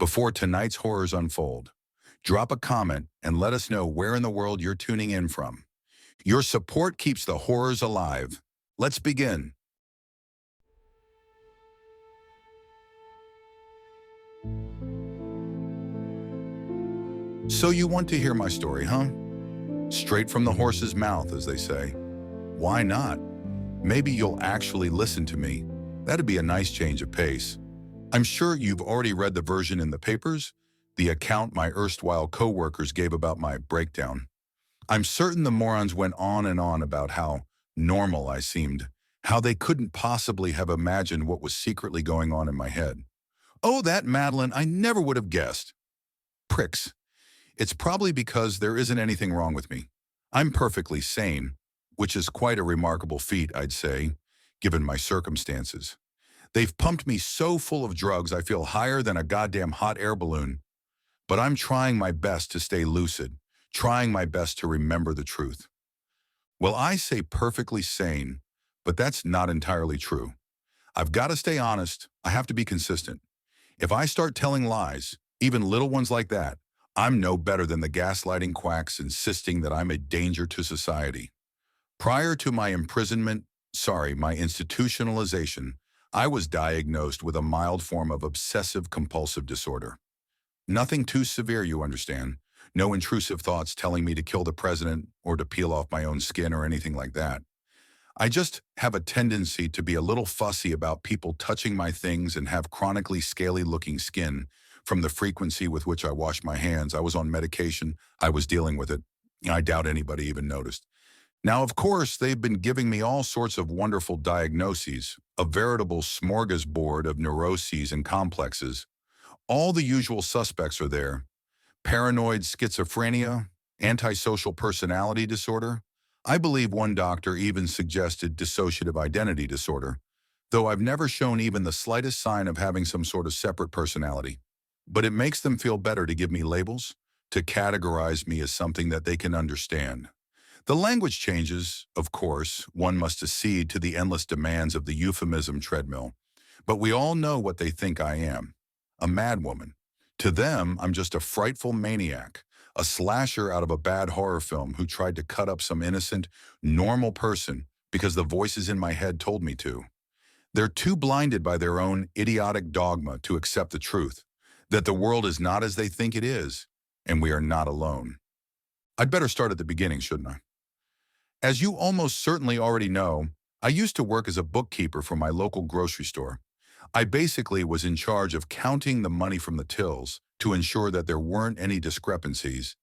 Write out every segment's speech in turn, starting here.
Before tonight's horrors unfold, drop a comment and let us know where in the world you're tuning in from. Your support keeps the horrors alive. Let's begin. So you want to hear my story, huh? Straight from the horse's mouth, as they say. Why not? Maybe you'll actually listen to me. That'd be a nice change of pace. I'm sure you've already read the version in the papers, the account my erstwhile co-workers gave about my breakdown. I'm certain the morons went on and on about how normal I seemed, how they couldn't possibly have imagined what was secretly going on in my head. Oh, that Madeline, I never would have guessed. Pricks. It's probably because there isn't anything wrong with me. I'm perfectly sane, which is quite a remarkable feat, I'd say, given my circumstances. They've pumped me so full of drugs I feel higher than a goddamn hot air balloon. But I'm trying my best to stay lucid, trying my best to remember the truth. Well, I say perfectly sane, but that's not entirely true. I've got to stay honest. I have to be consistent. If I start telling lies, even little ones like that, I'm no better than the gaslighting quacks insisting that I'm a danger to society. Prior to my imprisonment, my institutionalization, I was diagnosed with a mild form of obsessive compulsive disorder. Nothing too severe, you understand. No intrusive thoughts telling me to kill the president or to peel off my own skin or anything like that. I just have a tendency to be a little fussy about people touching my things and have chronically scaly-looking skin from the frequency with which I wash my hands. I was on medication. I was dealing with it. I doubt anybody even noticed. Now, of course, they've been giving me all sorts of wonderful diagnoses, a veritable smorgasbord of neuroses and complexes. All the usual suspects are there. Paranoid schizophrenia, antisocial personality disorder. I believe one doctor even suggested dissociative identity disorder, though I've never shown even the slightest sign of having some sort of separate personality. But it makes them feel better to give me labels, to categorize me as something that they can understand. The language changes, of course, one must accede to the endless demands of the euphemism treadmill. But we all know what they think I am. A madwoman. To them, I'm just a frightful maniac, a slasher out of a bad horror film who tried to cut up some innocent, normal person because the voices in my head told me to. They're too blinded by their own idiotic dogma to accept the truth, that the world is not as they think it is, and we are not alone. I'd better start at the beginning, shouldn't I? As you almost certainly already know, I used to work as a bookkeeper for my local grocery store. I basically was in charge of counting the money from the tills to ensure that there weren't any discrepancies,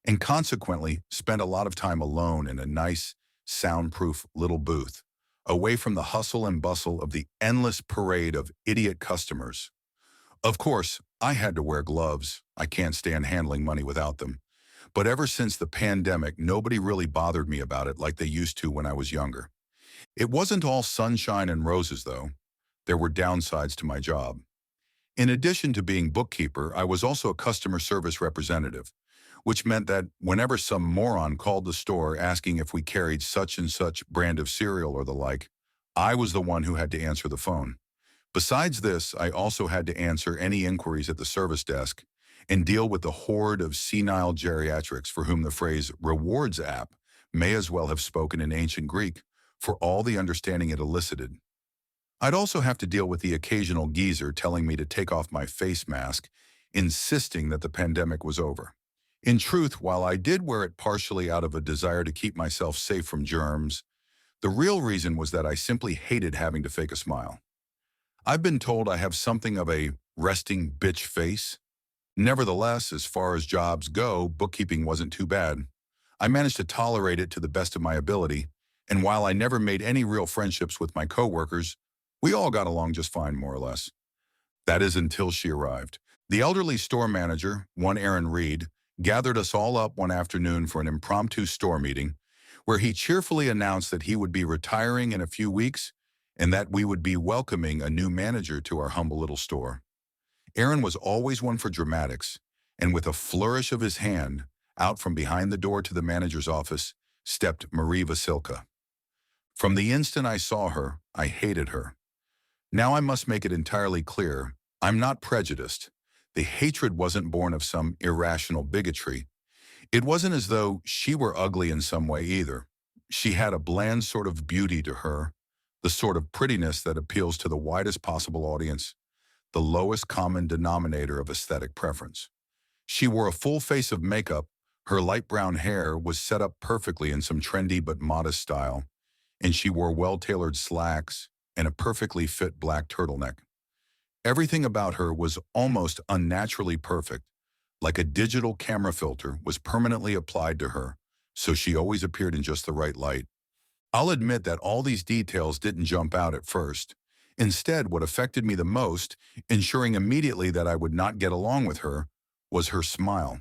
and consequently spent a lot of time alone in a nice, soundproof little booth, away from the hustle and bustle of the endless parade of idiot customers. Of course, I had to wear gloves. I can't stand handling money without them. But ever since the pandemic, nobody really bothered me about it like they used to when I was younger. It wasn't all sunshine and roses, though. There were downsides to my job. In addition to being bookkeeper, I was also a customer service representative, which meant that whenever some moron called the store asking if we carried such and such brand of cereal or the like, I was the one who had to answer the phone. Besides this, I also had to answer any inquiries at the service desk and deal with the horde of senile geriatrics for whom the phrase rewards app may as well have spoken in ancient Greek for all the understanding it elicited. I'd also have to deal with the occasional geezer telling me to take off my face mask, insisting that the pandemic was over. In truth, while I did wear it partially out of a desire to keep myself safe from germs, the real reason was that I simply hated having to fake a smile. I've been told I have something of a resting bitch face. Nevertheless, as far as jobs go, bookkeeping wasn't too bad. I managed to tolerate it to the best of my ability, and while I never made any real friendships with my coworkers, we all got along just fine, more or less. That is until she arrived. The elderly store manager, one Aaron Reed, gathered us all up one afternoon for an impromptu store meeting, where he cheerfully announced that he would be retiring in a few weeks and that we would be welcoming a new manager to our humble little store. Aaron was always one for dramatics, and with a flourish of his hand, out from behind the door to the manager's office, stepped Marie Vasilka. From the instant I saw her, I hated her. Now I must make it entirely clear, I'm not prejudiced. The hatred wasn't born of some irrational bigotry. It wasn't as though she were ugly in some way either. She had a bland sort of beauty to her, the sort of prettiness that appeals to the widest possible audience, the lowest common denominator of aesthetic preference. She wore a full face of makeup, her light brown hair was set up perfectly in some trendy but modest style, and she wore well-tailored slacks and a perfectly fit black turtleneck. Everything about her was almost unnaturally perfect, like a digital camera filter was permanently applied to her, so she always appeared in just the right light. I'll admit that all these details didn't jump out at first. Instead, what affected me the most, ensuring immediately that I would not get along with her, was her smile.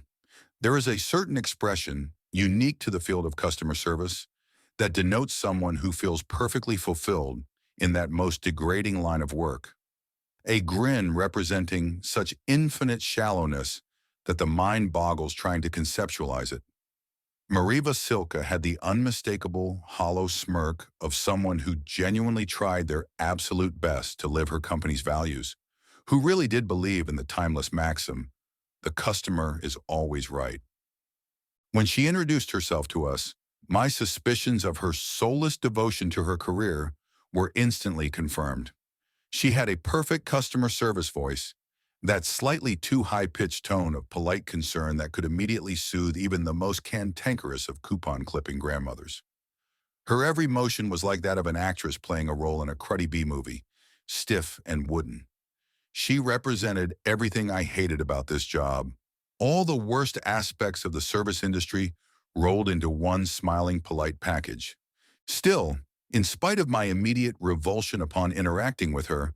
There is a certain expression, unique to the field of customer service, that denotes someone who feels perfectly fulfilled in that most degrading line of work. A grin representing such infinite shallowness that the mind boggles trying to conceptualize it. Vasilka had the unmistakable, hollow smirk of someone who genuinely tried their absolute best to live her company's values, who really did believe in the timeless maxim, the customer is always right. When she introduced herself to us, my suspicions of her soulless devotion to her career were instantly confirmed. She had a perfect customer service voice, that slightly too high-pitched tone of polite concern that could immediately soothe even the most cantankerous of coupon-clipping grandmothers. Her every motion was like that of an actress playing a role in a cruddy B-movie, stiff and wooden. She represented everything I hated about this job. All the worst aspects of the service industry rolled into one smiling, polite package. Still, in spite of my immediate revulsion upon interacting with her,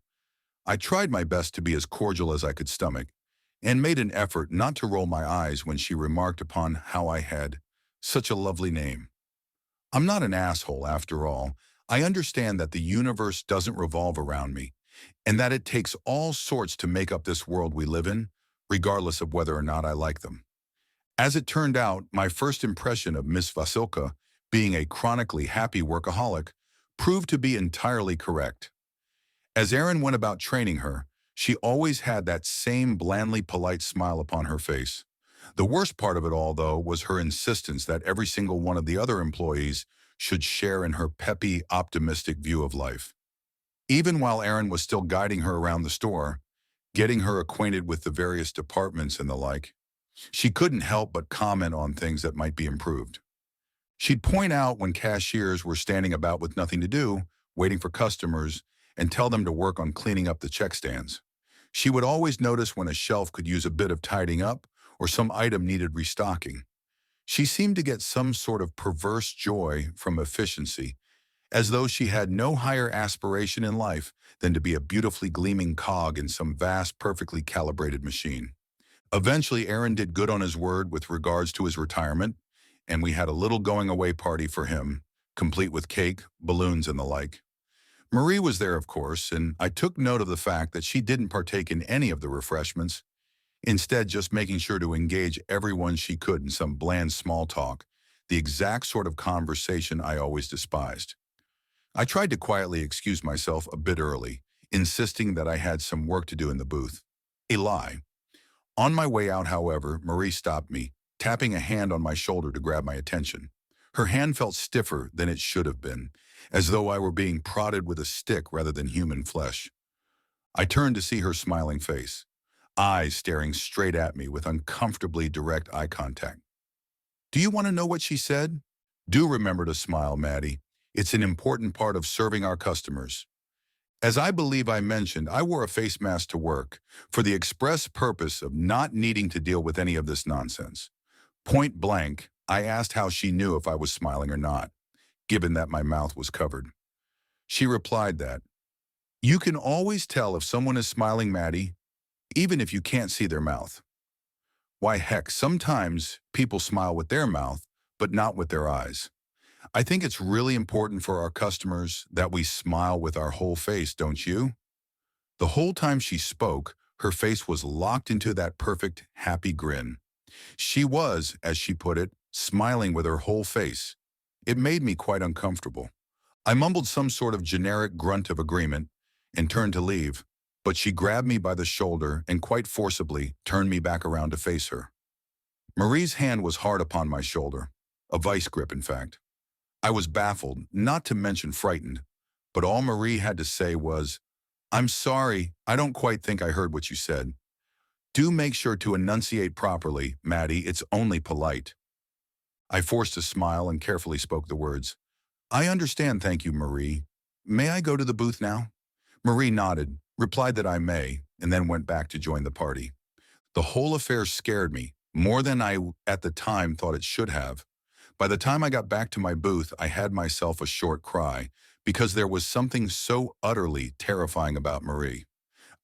I tried my best to be as cordial as I could stomach, and made an effort not to roll my eyes when she remarked upon how I had such a lovely name. I'm not an asshole, after all. I understand that the universe doesn't revolve around me, and that it takes all sorts to make up this world we live in, regardless of whether or not I like them. As it turned out, my first impression of Miss Vasilka, being a chronically happy workaholic, proved to be entirely correct. As Erin went about training her, she always had that same blandly polite smile upon her face. The worst part of it all, though, was her insistence that every single one of the other employees should share in her peppy, optimistic view of life. Even while Erin was still guiding her around the store, getting her acquainted with the various departments and the like, she couldn't help but comment on things that might be improved. She'd point out when cashiers were standing about with nothing to do, waiting for customers, and tell them to work on cleaning up the check stands. She would always notice when a shelf could use a bit of tidying up or some item needed restocking. She seemed to get some sort of perverse joy from efficiency, as though she had no higher aspiration in life than to be a beautifully gleaming cog in some vast, perfectly calibrated machine. Eventually, Aaron did good on his word with regards to his retirement, and we had a little going-away party for him, complete with cake, balloons, and the like. Marie was there, of course, and I took note of the fact that she didn't partake in any of the refreshments, instead just making sure to engage everyone she could in some bland small talk, the exact sort of conversation I always despised. I tried to quietly excuse myself a bit early, insisting that I had some work to do in the booth. A lie. On my way out, however, Marie stopped me, tapping a hand on my shoulder to grab my attention. Her hand felt stiffer than it should have been, as though I were being prodded with a stick rather than human flesh. I turned to see her smiling face, eyes staring straight at me with uncomfortably direct eye contact. "Do you want to know what she said? Do remember to smile, Maddie. It's an important part of serving our customers." As I believe I mentioned, I wore a face mask to work for the express purpose of not needing to deal with any of this nonsense. Point blank, I asked how she knew if I was smiling or not, given that my mouth was covered. She replied that, "You can always tell if someone is smiling, Maddie, even if you can't see their mouth." Why heck, sometimes people smile with their mouth, but not with their eyes. I think it's really important for our customers that we smile with our whole face, don't you? The whole time she spoke, her face was locked into that perfect, happy grin. She was, as she put it, smiling with her whole face. It made me quite uncomfortable. I mumbled some sort of generic grunt of agreement and turned to leave. but she grabbed me by the shoulder and quite forcibly turned me back around to face her. Marie's hand was hard upon my shoulder, a vice grip in fact. I was baffled, not to mention frightened, but all Marie had to say was, "I'm sorry, I don't quite think I heard what you said. Do make sure to enunciate properly, Maddie, it's only polite." I forced a smile and carefully spoke the words. "I understand, thank you, Marie. May I go to the booth now?" Marie nodded, replied that I may, and then went back to join the party. The whole affair scared me, more than I at the time thought it should have. By the time I got back to my booth, I had myself a short cry, because there was something so utterly terrifying about Marie.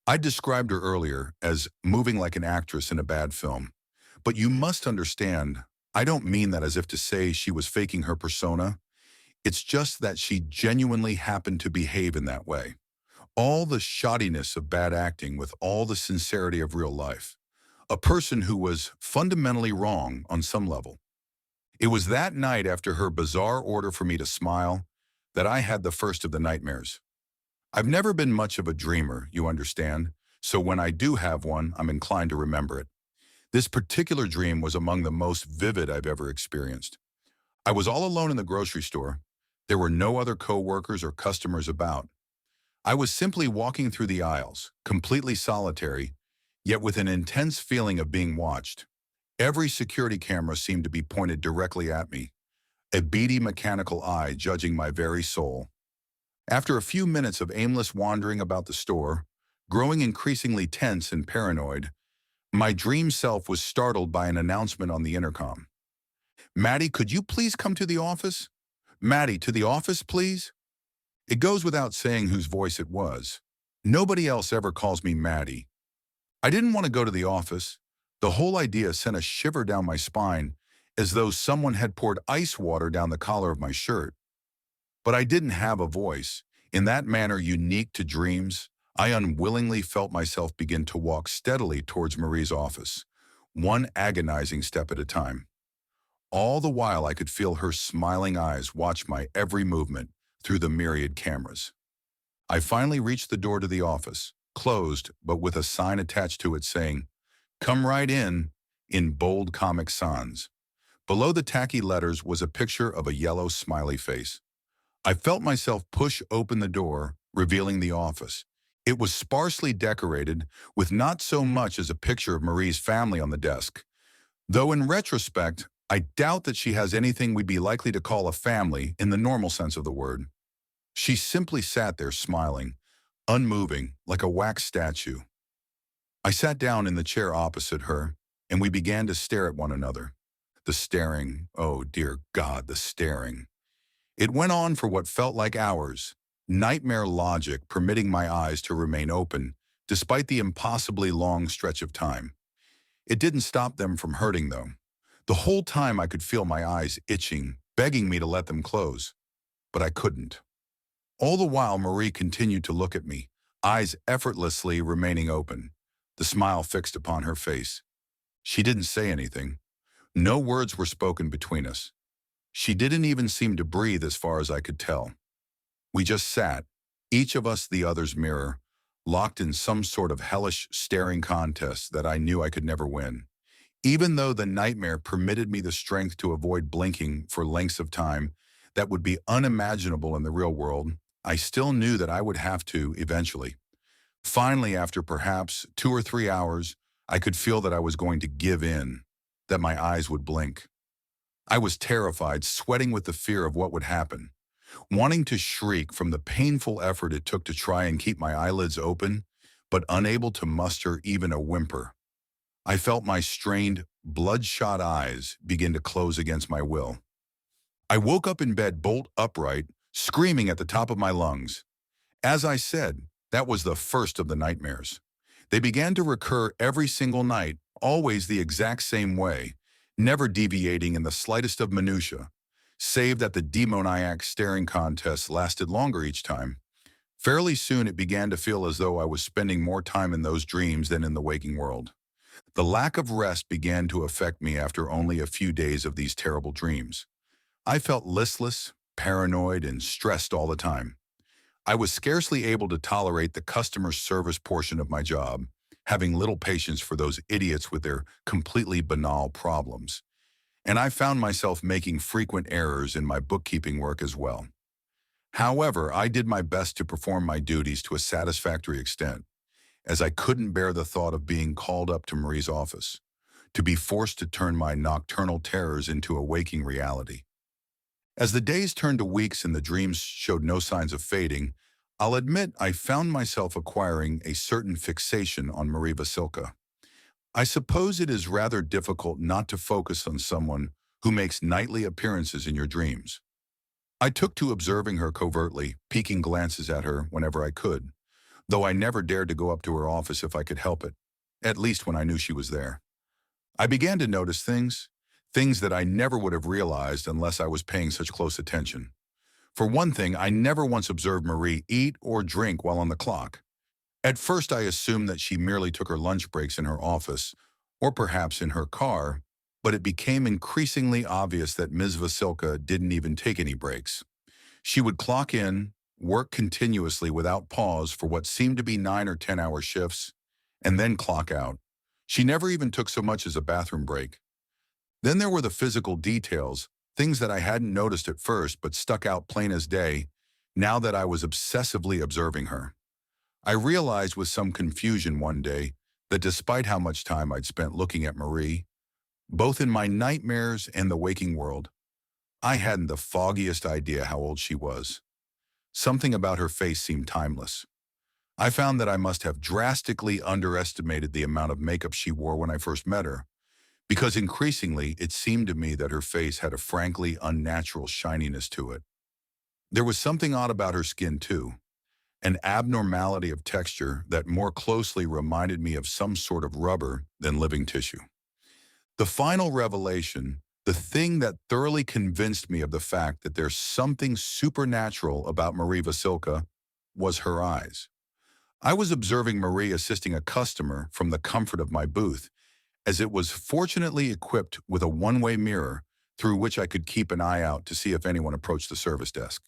I described her earlier as moving like an actress in a bad film. But you must understand, I don't mean that as if to say she was faking her persona. It's just that she genuinely happened to behave in that way. All the shoddiness of bad acting with all the sincerity of real life. A person who was fundamentally wrong on some level. It was that night after her bizarre order for me to smile that I had the first of the nightmares. I've never been much of a dreamer, you understand, so when I do have one, I'm inclined to remember it. This particular dream was among the most vivid I've ever experienced. I was all alone in the grocery store. There were no other co-workers or customers about. I was simply walking through the aisles, completely solitary, yet with an intense feeling of being watched. Every security camera seemed to be pointed directly at me, a beady mechanical eye judging my very soul. After a few minutes of aimless wandering about the store, growing increasingly tense and paranoid, my dream self was startled by an announcement on the intercom. "Maddie, could you please come to the office? Maddie, to the office, please?" It goes without saying whose voice it was. Nobody else ever calls me Maddie. I didn't want to go to the office. The whole idea sent a shiver down my spine, as though someone had poured ice water down the collar of my shirt. But I didn't have a voice. In that manner unique to dreams, I unwillingly felt myself begin to walk steadily towards Marie's office, one agonizing step at a time. All the while I could feel her smiling eyes watch my every movement through the myriad cameras. I finally reached the door to the office, closed but with a sign attached to it saying, "Come right in bold Comic Sans. Below the tacky letters was a picture of a yellow smiley face. I felt myself push open the door, revealing the office. It was sparsely decorated, with not so much as a picture of Marie's family on the desk. Though in retrospect, I doubt that she has anything we'd be likely to call a family in the normal sense of the word. She simply sat there smiling, unmoving, like a wax statue. I sat down in the chair opposite her, and we began to stare at one another. The staring, oh dear God, the staring. It went on for what felt like hours, nightmare logic permitting my eyes to remain open, despite the impossibly long stretch of time. It didn't stop them from hurting, though. The whole time I could feel my eyes itching, begging me to let them close. But I couldn't. All the while, Marie continued to look at me, eyes effortlessly remaining open, the smile fixed upon her face. She didn't say anything. No words were spoken between us. She didn't even seem to breathe as far as I could tell. We just sat, each of us the other's mirror, locked in some sort of hellish staring contest that I knew I could never win. Even though the nightmare permitted me the strength to avoid blinking for lengths of time that would be unimaginable in the real world, I still knew that I would have to eventually. Finally, after perhaps 2 or 3 hours, I could feel that I was going to give in, that my eyes would blink. I was terrified, sweating with the fear of what would happen, wanting to shriek from the painful effort it took to try and keep my eyelids open, but unable to muster even a whimper. I felt my strained, bloodshot eyes begin to close against my will. I woke up in bed bolt upright, screaming at the top of my lungs. As I said, that was the first of the nightmares. They began to recur every single night, always the exact same way, never deviating in the slightest of minutiae, save that the demoniac staring contest lasted longer each time. Fairly soon it began to feel as though I was spending more time in those dreams than in the waking world. The lack of rest began to affect me after only a few days of these terrible dreams. I felt listless, paranoid, and stressed all the time. I was scarcely able to tolerate the customer service portion of my job, having little patience for those idiots with their completely banal problems. And I found myself making frequent errors in my bookkeeping work as well. However, I did my best to perform my duties to a satisfactory extent, as I couldn't bear the thought of being called up to Marie's office, to be forced to turn my nocturnal terrors into a waking reality. As the days turned to weeks and the dreams showed no signs of fading, I'll admit I found myself acquiring a certain fixation on Marie Vasilka. I suppose it is rather difficult not to focus on someone who makes nightly appearances in your dreams. I took to observing her covertly, peeking glances at her whenever I could, though I never dared to go up to her office if I could help it, at least when I knew she was there. I began to notice things that I never would have realized unless I was paying such close attention. For one thing, I never once observed Marie eat or drink while on the clock. At first, I assumed that she merely took her lunch breaks in her office, or perhaps in her car, but it became increasingly obvious that Ms. Vasilka didn't even take any breaks. She would clock in, work continuously without pause for what seemed to be 9 or 10 hour shifts, and then clock out. She never even took so much as a bathroom break. Then there were the physical details, things that I hadn't noticed at first but stuck out plain as day, now that I was obsessively observing her. I realized with some confusion one day that despite how much time I'd spent looking at Marie, both in my nightmares and the waking world, I hadn't the foggiest idea how old she was. Something about her face seemed timeless. I found that I must have drastically underestimated the amount of makeup she wore when I first met her, because increasingly it seemed to me that her face had a frankly unnatural shininess to it. There was something odd about her skin too, an abnormality of texture that more closely reminded me of some sort of rubber than living tissue. The final revelation, the thing that thoroughly convinced me of the fact that there's something supernatural about Marie Vasilka, was her eyes. I was observing Marie assisting a customer from the comfort of my booth, as it was fortunately equipped with a one-way mirror through which I could keep an eye out to see if anyone approached the service desk.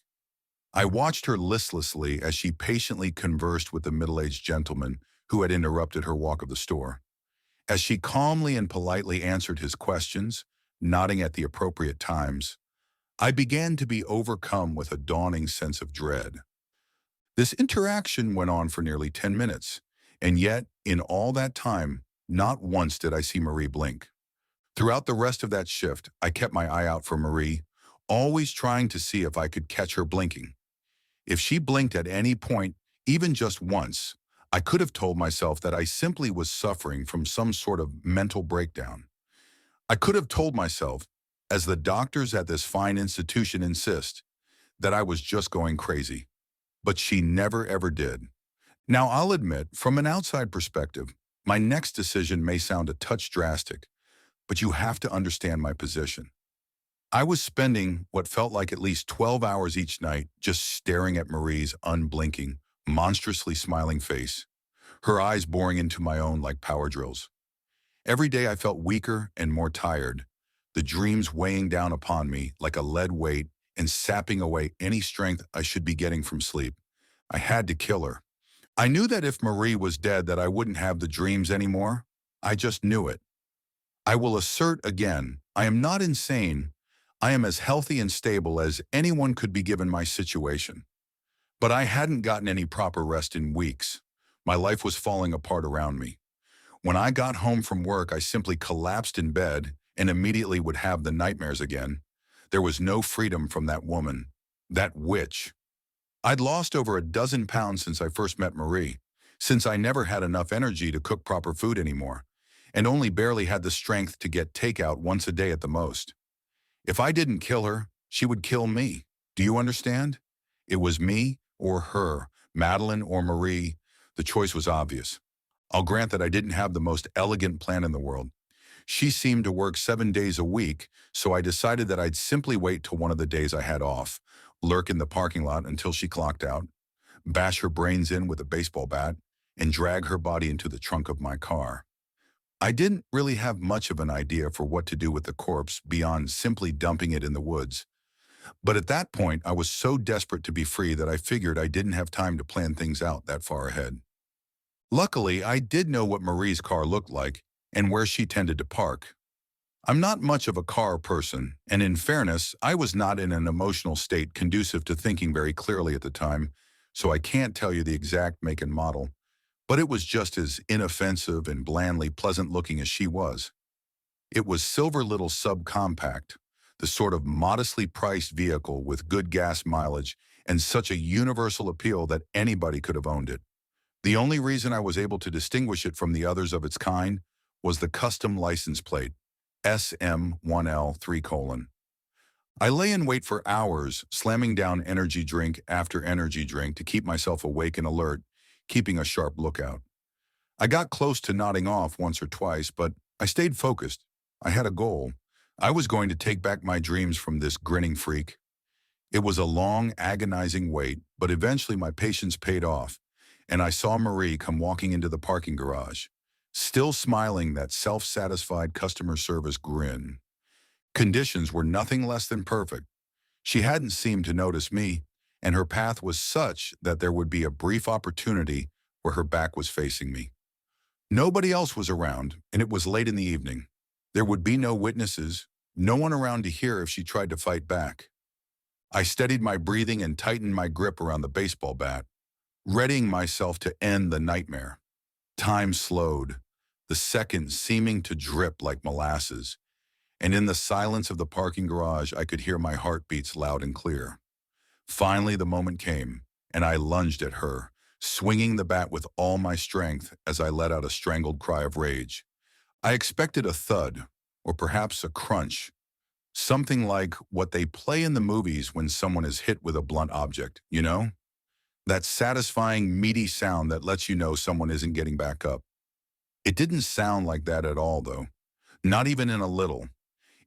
I watched her listlessly as she patiently conversed with the middle-aged gentleman who had interrupted her walk of the store. As she calmly and politely answered his questions, nodding at the appropriate times, I began to be overcome with a dawning sense of dread. This interaction went on for nearly 10 minutes, and yet, in all that time, not once did I see Marie blink. Throughout the rest of that shift, I kept my eye out for Marie, always trying to see if I could catch her blinking. If she blinked at any point, even just once, I could have told myself that I simply was suffering from some sort of mental breakdown. I could have told myself, as the doctors at this fine institution insist, that I was just going crazy. But she never ever did. Now, I'll admit, from an outside perspective, my next decision may sound a touch drastic, but you have to understand my position. I was spending what felt like at least 12 hours each night just staring at Marie's unblinking, monstrously smiling face, her eyes boring into my own like power drills. Every day I felt weaker and more tired, the dreams weighing down upon me like a lead weight and sapping away any strength I should be getting from sleep. I had to kill her. I knew that if Marie was dead that I wouldn't have the dreams anymore. I just knew it. I will assert again, I am not insane. I am as healthy and stable as anyone could be given my situation. But I hadn't gotten any proper rest in weeks. My life was falling apart around me. When I got home from work, I simply collapsed in bed and immediately would have the nightmares again. There was no freedom from that woman, that witch. I'd lost over a dozen pounds since I first met Marie, since I never had enough energy to cook proper food anymore, and only barely had the strength to get takeout once a day at the most. If I didn't kill her, she would kill me. Do you understand? It was me or her, Madeline or Marie. The choice was obvious. I'll grant that I didn't have the most elegant plan in the world. She seemed to work 7 days a week, so I decided that I'd simply wait till one of the days I had off, lurk in the parking lot until she clocked out, bash her brains in with a baseball bat, and drag her body into the trunk of my car. I didn't really have much of an idea for what to do with the corpse beyond simply dumping it in the woods. But at that point, I was so desperate to be free that I figured I didn't have time to plan things out that far ahead. Luckily, I did know what Marie's car looked like and where she tended to park. I'm not much of a car person, and in fairness, I was not in an emotional state conducive to thinking very clearly at the time, so I can't tell you the exact make and model, but it was just as inoffensive and blandly pleasant looking as she was. It was silver little subcompact, the sort of modestly priced vehicle with good gas mileage and such a universal appeal that anybody could have owned it. The only reason I was able to distinguish it from the others of its kind was the custom license plate, SM1L3:. I lay in wait for hours, slamming down energy drink after energy drink to keep myself awake and alert, keeping a sharp lookout. I got close to nodding off once or twice, but I stayed focused. I had a goal. I was going to take back my dreams from this grinning freak. It was a long, agonizing wait, but eventually my patience paid off, and I saw Marie come walking into the parking garage, still smiling that self-satisfied customer service grin. Conditions were nothing less than perfect. She hadn't seemed to notice me, and her path was such that there would be a brief opportunity where her back was facing me. Nobody else was around, and it was late in the evening. There would be no witnesses, no one around to hear if she tried to fight back. I steadied my breathing and tightened my grip around the baseball bat, readying myself to end the nightmare. Time slowed, the seconds seeming to drip like molasses, and in the silence of the parking garage I could hear my heartbeats loud and clear. Finally the moment came, and I lunged at her, swinging the bat with all my strength as I let out a strangled cry of rage. I expected a thud, or perhaps a crunch, something like what they play in the movies when someone is hit with a blunt object, you know? That satisfying, meaty sound that lets you know someone isn't getting back up. It didn't sound like that at all, though. Not even in a little.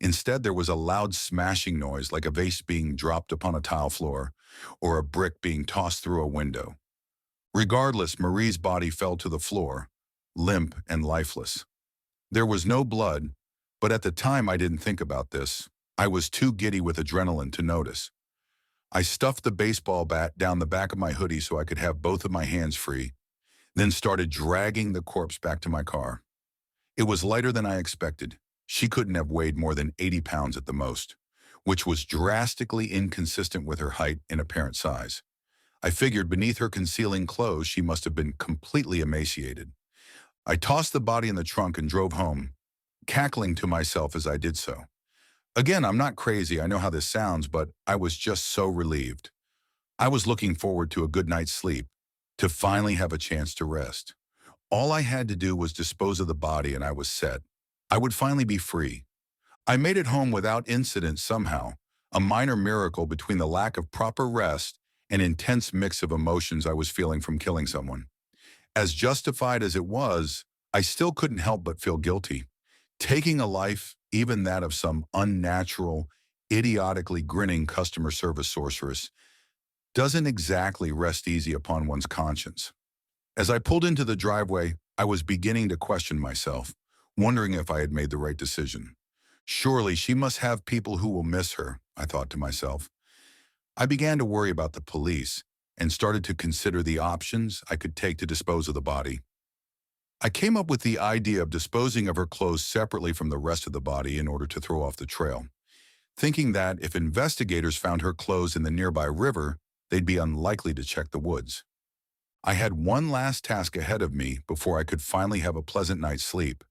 Instead, there was a loud smashing noise like a vase being dropped upon a tile floor, or a brick being tossed through a window. Regardless, Marie's body fell to the floor, limp and lifeless. There was no blood, but at the time I didn't think about this. I was too giddy with adrenaline to notice. I stuffed the baseball bat down the back of my hoodie so I could have both of my hands free, then started dragging the corpse back to my car. It was lighter than I expected. She couldn't have weighed more than 80 pounds at the most, which was drastically inconsistent with her height and apparent size. I figured beneath her concealing clothes she must have been completely emaciated. I tossed the body in the trunk and drove home, cackling to myself as I did so. Again, I'm not crazy, I know how this sounds, but I was just so relieved. I was looking forward to a good night's sleep, to finally have a chance to rest. All I had to do was dispose of the body and I was set. I would finally be free. I made it home without incident somehow, a minor miracle between the lack of proper rest and intense mix of emotions I was feeling from killing someone. As justified as it was, I still couldn't help but feel guilty. Taking a life, even that of some unnatural, idiotically grinning customer service sorceress, doesn't exactly rest easy upon one's conscience. As I pulled into the driveway, I was beginning to question myself, wondering if I had made the right decision. Surely she must have people who will miss her, I thought to myself. I began to worry about the police and started to consider the options I could take to dispose of the body. I came up with the idea of disposing of her clothes separately from the rest of the body in order to throw off the trail, thinking that if investigators found her clothes in the nearby river, they'd be unlikely to check the woods. I had one last task ahead of me before I could finally have a pleasant night's sleep,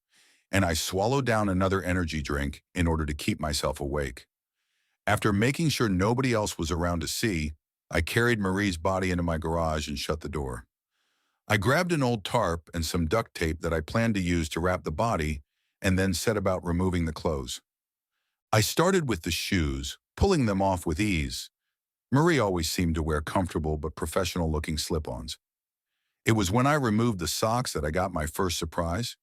and I swallowed down another energy drink in order to keep myself awake. After making sure nobody else was around to see, I carried Marie's body into my garage and shut the door. I grabbed an old tarp and some duct tape that I planned to use to wrap the body and then set about removing the clothes. I started with the shoes, pulling them off with ease. Marie always seemed to wear comfortable but professional-looking slip-ons. It was when I removed the socks that I got my first surprise.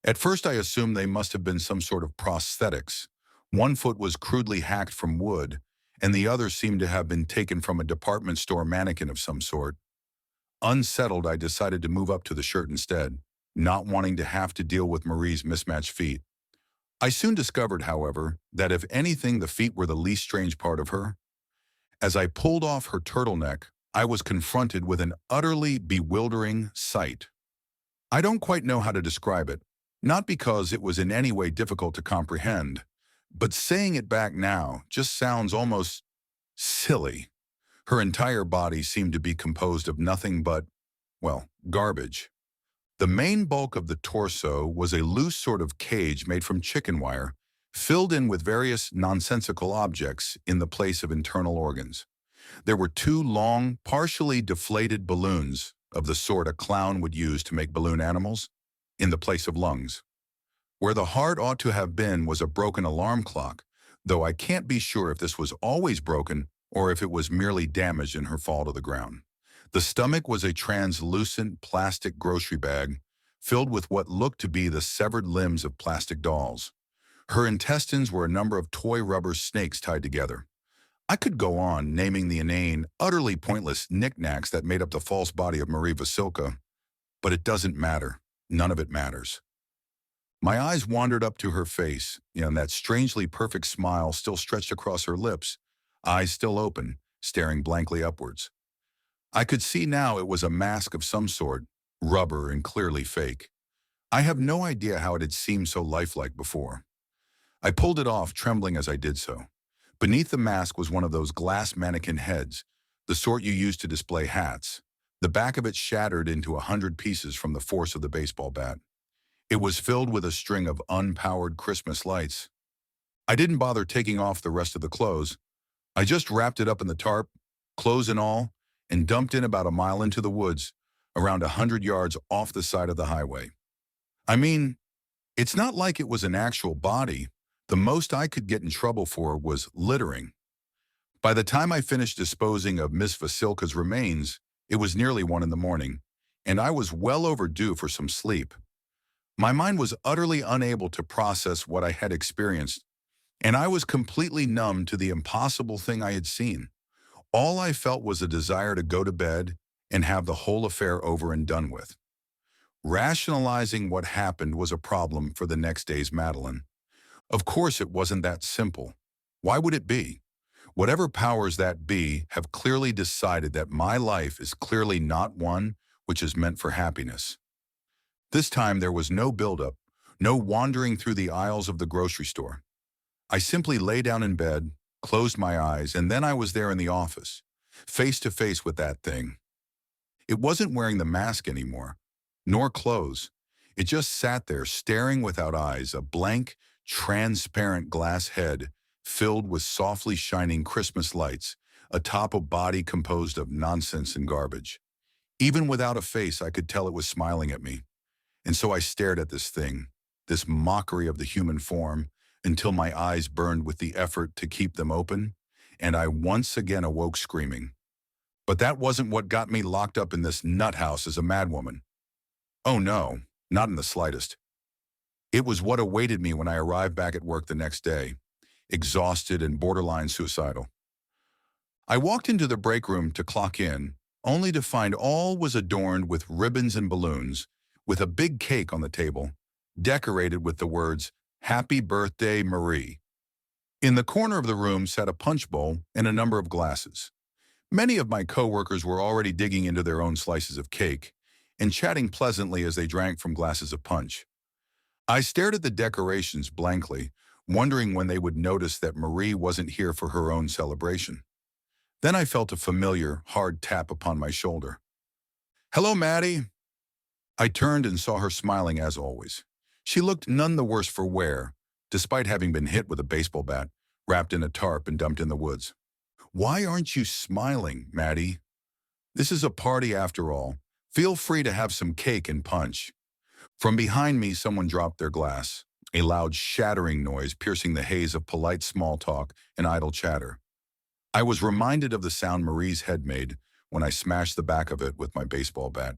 At first I assumed they must have been some sort of prosthetics. One foot was crudely hacked from wood, and the other seemed to have been taken from a department store mannequin of some sort. Unsettled, I decided to move up to the shirt instead, not wanting to have to deal with Marie's mismatched feet. I soon discovered, however, that if anything, the feet were the least strange part of her. As I pulled off her turtleneck, I was confronted with an utterly bewildering sight. I don't quite know how to describe it, not because it was in any way difficult to comprehend, but saying it back now just sounds almost silly. Her entire body seemed to be composed of nothing but, well, garbage. The main bulk of the torso was a loose sort of cage made from chicken wire, filled in with various nonsensical objects in the place of internal organs. There were two long, partially deflated balloons of the sort a clown would use to make balloon animals, in the place of lungs. Where the heart ought to have been was a broken alarm clock, though I can't be sure if this was always broken or if it was merely damaged in her fall to the ground. The stomach was a translucent plastic grocery bag filled with what looked to be the severed limbs of plastic dolls. Her intestines were a number of toy rubber snakes tied together. I could go on naming the inane, utterly pointless knickknacks that made up the false body of Marie Vasilka, but it doesn't matter. None of it matters. My eyes wandered up to her face, and that strangely perfect smile still stretched across her lips, eyes still open, staring blankly upwards. I could see now it was a mask of some sort, rubber and clearly fake. I have no idea how it had seemed so lifelike before. I pulled it off, trembling as I did so. Beneath the mask was one of those glass mannequin heads, the sort you use to display hats. The back of it shattered into 100 pieces from the force of the baseball bat. It was filled with a string of unpowered Christmas lights. I didn't bother taking off the rest of the clothes. I just wrapped it up in the tarp, clothes and all, and dumped in about a mile into the woods, around 100 yards off the side of the highway. I mean, it's not like it was an actual body. The most I could get in trouble for was littering. By the time I finished disposing of Miss Vasilka's remains, it was nearly 1 in the morning, and I was well overdue for some sleep. My mind was utterly unable to process what I had experienced, and I was completely numb to the impossible thing I had seen. All I felt was a desire to go to bed and have the whole affair over and done with. Rationalizing what happened was a problem for the next day's Madeline. Of course it wasn't that simple. Why would it be? Whatever powers that be have clearly decided that my life is clearly not one which is meant for happiness. This time there was no buildup, no wandering through the aisles of the grocery store. I simply lay down in bed, closed my eyes, and then I was there in the office, face to face with that thing. It wasn't wearing the mask anymore, nor clothes. It just sat there staring without eyes, a blank, transparent glass head filled with softly shining Christmas lights, atop a body composed of nonsense and garbage. Even without a face, I could tell it was smiling at me. And so I stared at this thing, this mockery of the human form, until my eyes burned with the effort to keep them open, and I once again awoke screaming. But that wasn't what got me locked up in this nut house as a madwoman. Oh no, not in the slightest. It was what awaited me when I arrived back at work the next day, exhausted and borderline suicidal. I walked into the break room to clock in, only to find all was adorned with ribbons and balloons, with a big cake on the table, decorated with the words, "Happy Birthday, Marie." In the corner of the room sat a punch bowl and a number of glasses. Many of my coworkers were already digging into their own slices of cake and chatting pleasantly as they drank from glasses of punch. I stared at the decorations blankly, wondering when they would notice that Marie wasn't here for her own celebration. Then I felt a familiar, hard tap upon my shoulder. "Hello, Maddie." I turned and saw her smiling as always. She looked none the worse for wear, despite having been hit with a baseball bat, wrapped in a tarp and dumped in the woods. "Why aren't you smiling, Maddie? This is a party after all. Feel free to have some cake and punch." From behind me, someone dropped their glass, a loud shattering noise piercing the haze of polite small talk and idle chatter. I was reminded of the sound Marie's head made when I smashed the back of it with my baseball bat.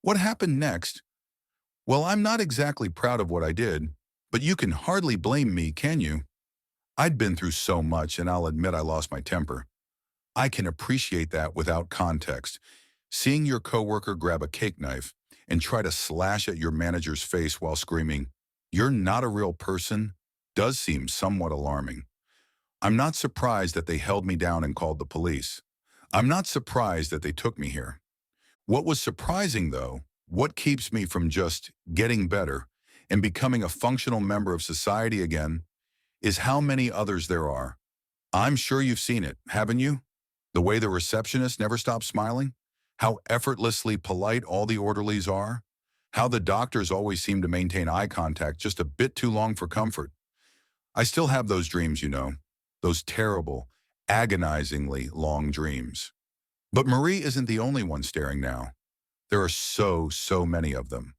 What happened next? Well, I'm not exactly proud of what I did, but you can hardly blame me, can you? I'd been through so much, and I'll admit I lost my temper. I can appreciate that without context. Seeing your coworker grab a cake knife and try to slash at your manager's face while screaming, "You're not a real person," does seem somewhat alarming. I'm not surprised that they held me down and called the police. I'm not surprised that they took me here. What was surprising, though, what keeps me from just getting better and becoming a functional member of society again, is how many others there are. I'm sure you've seen it, haven't you? The way the receptionist never stops smiling? How effortlessly polite all the orderlies are? How the doctors always seem to maintain eye contact just a bit too long for comfort? I still have those dreams, those terrible, agonizingly long dreams. But Marie isn't the only one staring now. There are so many of them.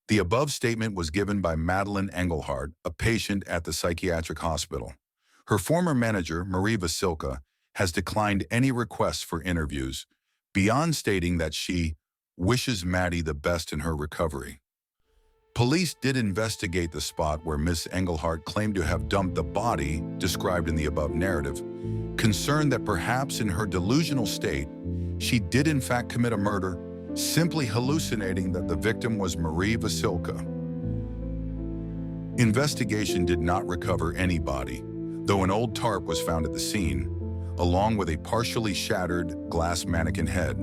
The above statement was given by Madeline Engelhardt, a patient at the psychiatric hospital. Her former manager, Marie Vasilka, has declined any requests for interviews, beyond stating that she wishes Maddie the best in her recovery. Police did investigate the spot where Miss Engelhardt claimed to have dumped the body described in the above narrative, concerned that perhaps in her delusional state, she did in fact commit a murder, simply hallucinating that the victim was Marie Vasilka. Investigation did not recover any body, though an old tarp was found at the scene, along with a partially shattered glass mannequin head.